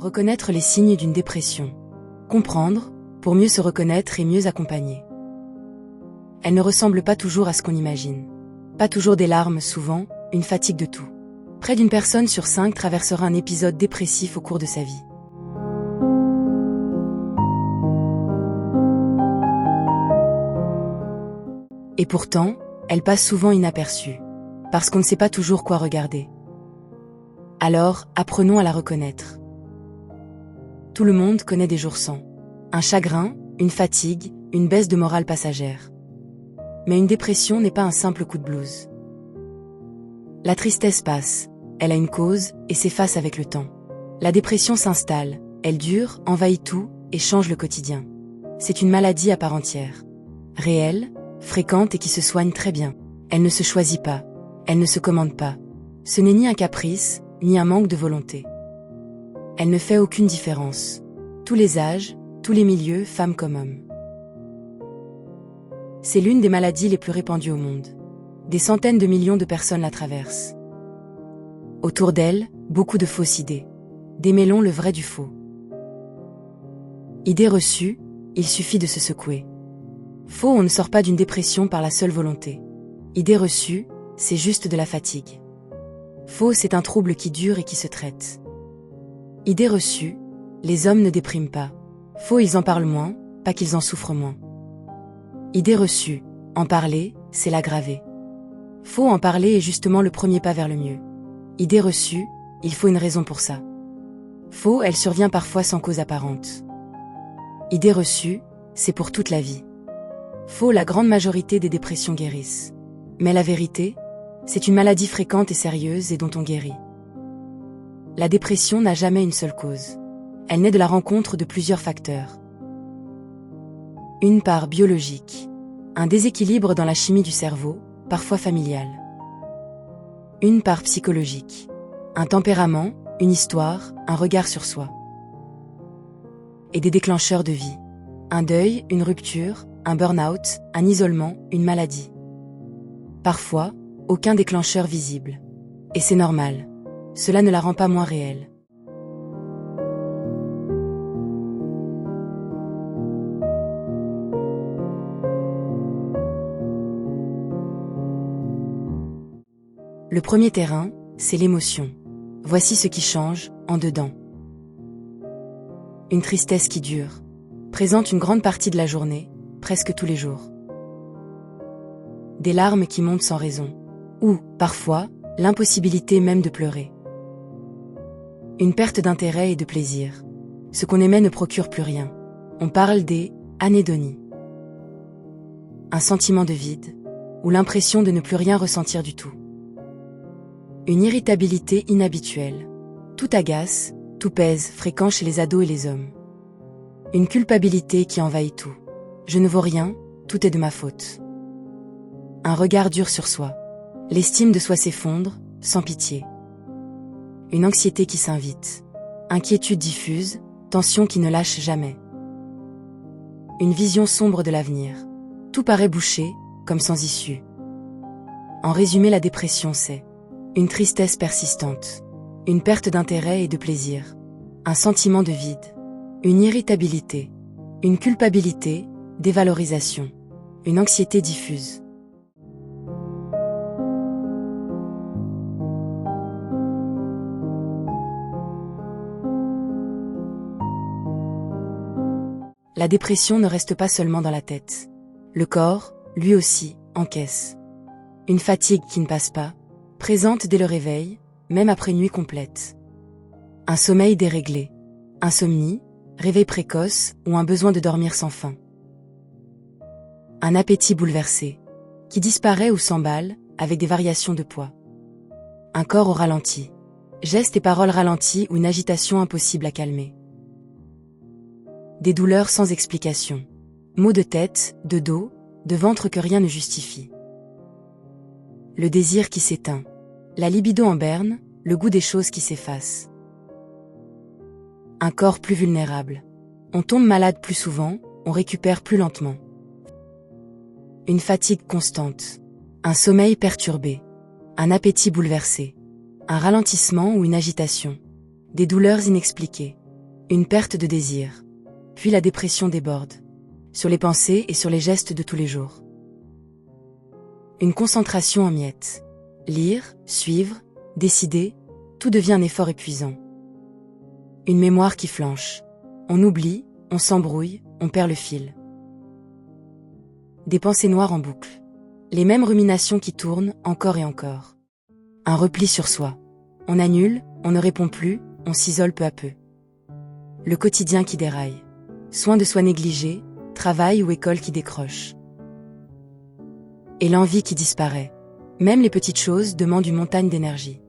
Reconnaître les signes d'une dépression. Comprendre, pour mieux se reconnaître et mieux accompagner. Elle ne ressemble pas toujours à ce qu'on imagine. Pas toujours des larmes, souvent, une fatigue de tout. Près d'une personne sur 5 traversera un épisode dépressif au cours de sa vie. Et pourtant, elle passe souvent inaperçue, parce qu'on ne sait pas toujours quoi regarder. Alors, apprenons à la reconnaître. Tout le monde connaît des jours sans. Un chagrin, une fatigue, une baisse de morale passagère. Mais une dépression n'est pas un simple coup de blues. La tristesse passe, elle a une cause et s'efface avec le temps. La dépression s'installe, elle dure, envahit tout et change le quotidien. C'est une maladie à part entière. Réelle, fréquente et qui se soigne très bien. Elle ne se choisit pas, elle ne se commande pas. Ce n'est ni un caprice, ni un manque de volonté. Elle ne fait aucune différence. Tous les âges, tous les milieux, femmes comme hommes. C'est l'une des maladies les plus répandues au monde. Des centaines de millions de personnes la traversent. Autour d'elle, beaucoup de fausses idées. Démêlons le vrai du faux. Idée reçue, il suffit de se secouer. Faux, on ne sort pas d'une dépression par la seule volonté. Idée reçue, c'est juste de la fatigue. Faux, c'est un trouble qui dure et qui se traite. Idée reçue, les hommes ne dépriment pas. Faux, ils en parlent moins, pas qu'ils en souffrent moins. Idée reçue, en parler, c'est l'aggraver. Faux, en parler est justement le premier pas vers le mieux. Idée reçue, il faut une raison pour ça. Faux, elle survient parfois sans cause apparente. Idée reçue, c'est pour toute la vie. Faux, la grande majorité des dépressions guérissent. Mais la vérité, c'est une maladie fréquente et sérieuse et dont on guérit. La dépression n'a jamais une seule cause. Elle naît de la rencontre de plusieurs facteurs. Une part biologique. Un déséquilibre dans la chimie du cerveau, parfois familial. Une part psychologique. Un tempérament, une histoire, un regard sur soi. Et des déclencheurs de vie. Un deuil, une rupture, un burn-out, un isolement, une maladie. Parfois, aucun déclencheur visible. Et c'est normal. Cela ne la rend pas moins réelle. Le premier terrain, c'est l'émotion. Voici ce qui change, en dedans. Une tristesse qui dure, présente une grande partie de la journée, presque tous les jours. Des larmes qui montent sans raison, ou, parfois, l'impossibilité même de pleurer. Une perte d'intérêt et de plaisir. Ce qu'on aimait ne procure plus rien. On parle des anédonies. Un sentiment de vide, ou l'impression de ne plus rien ressentir du tout. Une irritabilité inhabituelle. Tout agace, tout pèse, fréquent chez les ados et les hommes. Une culpabilité qui envahit tout. Je ne vaux rien, tout est de ma faute. Un regard dur sur soi. L'estime de soi s'effondre, sans pitié. Une anxiété qui s'invite. Inquiétude diffuse, tension qui ne lâche jamais. Une vision sombre de l'avenir. Tout paraît bouché, comme sans issue. En résumé, la dépression, c'est une tristesse persistante, une perte d'intérêt et de plaisir, un sentiment de vide, une irritabilité, une culpabilité, dévalorisation, une anxiété diffuse. La dépression ne reste pas seulement dans la tête. Le corps, lui aussi, encaisse. Une fatigue qui ne passe pas, présente dès le réveil, même après nuit complète. Un sommeil déréglé, insomnie, réveil précoce ou un besoin de dormir sans fin. Un appétit bouleversé, qui disparaît ou s'emballe avec des variations de poids. Un corps au ralenti, gestes et paroles ralentis ou une agitation impossible à calmer. Des douleurs sans explication, maux de tête, de dos, de ventre que rien ne justifie. Le désir qui s'éteint. La libido en berne, le goût des choses qui s'effacent. Un corps plus vulnérable. On tombe malade plus souvent, on récupère plus lentement. Une fatigue constante. Un sommeil perturbé. Un appétit bouleversé. Un ralentissement ou une agitation. Des douleurs inexpliquées. Une perte de désir. Puis la dépression déborde. Sur les pensées et sur les gestes de tous les jours. Une concentration en miettes. Lire, suivre, décider, tout devient un effort épuisant. Une mémoire qui flanche. On oublie, on s'embrouille, on perd le fil. Des pensées noires en boucle. Les mêmes ruminations qui tournent encore et encore. Un repli sur soi. On annule, on ne répond plus, on s'isole peu à peu. Le quotidien qui déraille. Soins de soi négligés, travail ou école qui décroche. Et l'envie qui disparaît. Même les petites choses demandent une montagne d'énergie.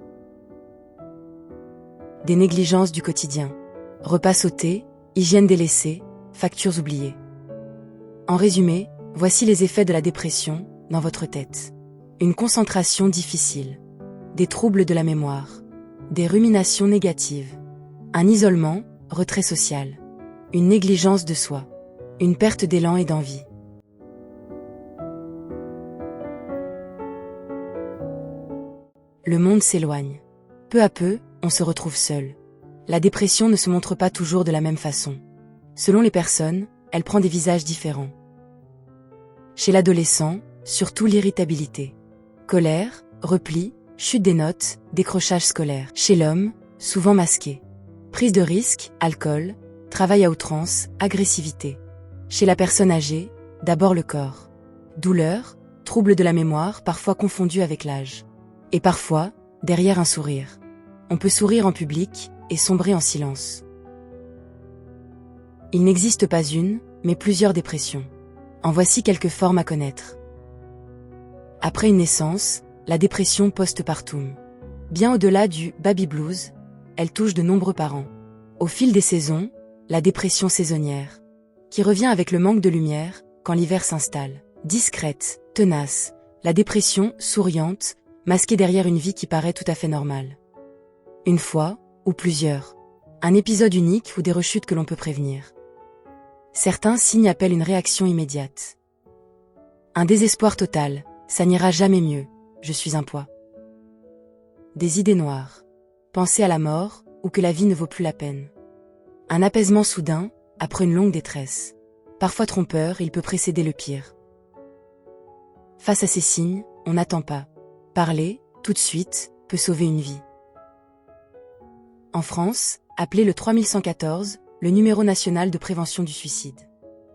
Des négligences du quotidien. Repas sautés, hygiène délaissée, factures oubliées. En résumé, voici les effets de la dépression dans votre tête. Une concentration difficile. Des troubles de la mémoire. Des ruminations négatives. Un isolement, retrait social. Une négligence de soi. Une perte d'élan et d'envie. Le monde s'éloigne. Peu à peu, on se retrouve seul. La dépression ne se montre pas toujours de la même façon. Selon les personnes, elle prend des visages différents. Chez l'adolescent, surtout l'irritabilité. Colère, repli, chute des notes, décrochage scolaire. Chez l'homme, souvent masqué. Prise de risque, alcool, travail à outrance, agressivité. Chez la personne âgée, d'abord le corps. Douleur, trouble de la mémoire parfois confondu avec l'âge. Et parfois, derrière un sourire. On peut sourire en public et sombrer en silence. Il n'existe pas une, mais plusieurs dépressions. En voici quelques formes à connaître. Après une naissance, la dépression postpartum. Bien au-delà du baby blues, elle touche de nombreux parents. Au fil des saisons, la dépression saisonnière, qui revient avec le manque de lumière quand l'hiver s'installe. Discrète, tenace, la dépression souriante, masquée derrière une vie qui paraît tout à fait normale. Une fois, ou plusieurs. Un épisode unique ou des rechutes que l'on peut prévenir. Certains signes appellent une réaction immédiate. Un désespoir total, ça n'ira jamais mieux, je suis un poids. Des idées noires. Penser à la mort, ou que la vie ne vaut plus la peine. Un apaisement soudain, après une longue détresse. Parfois trompeur, il peut précéder le pire. Face à ces signes, on n'attend pas. Parler, tout de suite, peut sauver une vie. En France, appelez le 3114, le numéro national de prévention du suicide.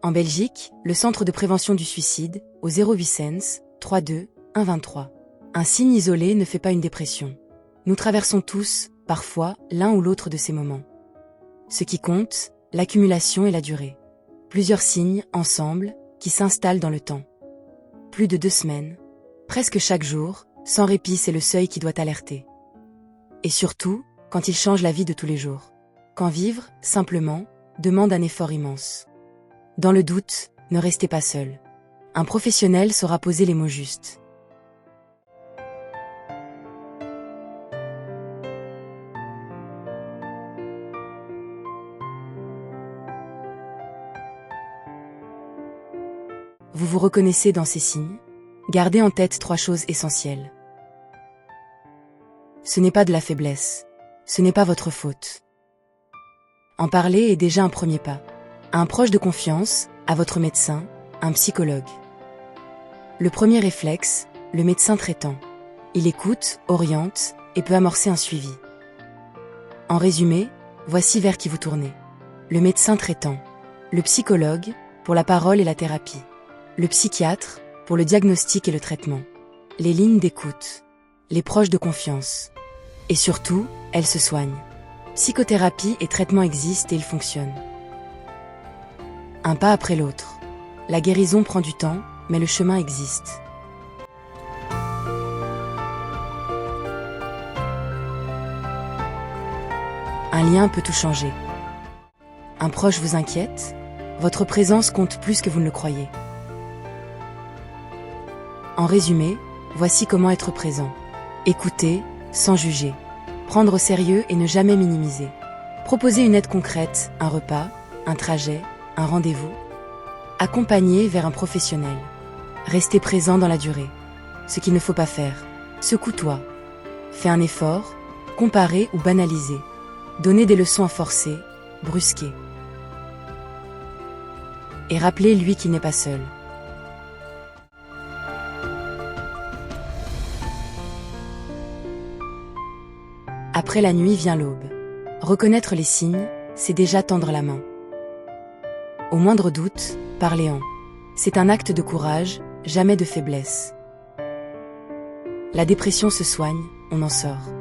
En Belgique, le centre de prévention du suicide, au 0800 32 123. Un signe isolé ne fait pas une dépression. Nous traversons tous, parfois, l'un ou l'autre de ces moments. Ce qui compte, l'accumulation et la durée. Plusieurs signes, ensemble, qui s'installent dans le temps. Plus de 2 semaines. Presque chaque jour, sans répit, c'est le seuil qui doit alerter. Et surtout, quand il change la vie de tous les jours. Quand vivre, simplement, demande un effort immense. Dans le doute, ne restez pas seul. Un professionnel saura poser les mots justes. Vous vous reconnaissez dans ces signes? Gardez en tête 3 choses essentielles. Ce n'est pas de la faiblesse. Ce n'est pas votre faute. En parler est déjà un premier pas. À un proche de confiance, à votre médecin, un psychologue. Le premier réflexe, le médecin traitant. Il écoute, oriente et peut amorcer un suivi. En résumé, voici vers qui vous tournez. Le médecin traitant. Le psychologue, pour la parole et la thérapie. Le psychiatre, pour le diagnostic et le traitement. Les lignes d'écoute. Les proches de confiance. Et surtout, elles se soignent. Psychothérapie et traitement existent et ils fonctionnent. Un pas après l'autre. La guérison prend du temps, mais le chemin existe. Un lien peut tout changer. Un proche vous inquiète? Votre présence compte plus que vous ne le croyez. En résumé, voici comment être présent. Écouter, sans juger. Prendre au sérieux et ne jamais minimiser. Proposer une aide concrète, un repas, un trajet, un rendez-vous. Accompagner vers un professionnel. Rester présent dans la durée. Ce qu'il ne faut pas faire. Secoue-toi. Fais un effort, comparer ou banaliser. Donner des leçons à forcer, brusqué. Et rappelez-lui qu'il n'est pas seul. Après la nuit vient l'aube. Reconnaître les signes, c'est déjà tendre la main. Au moindre doute, parlez-en. C'est un acte de courage, jamais de faiblesse. La dépression se soigne, on en sort.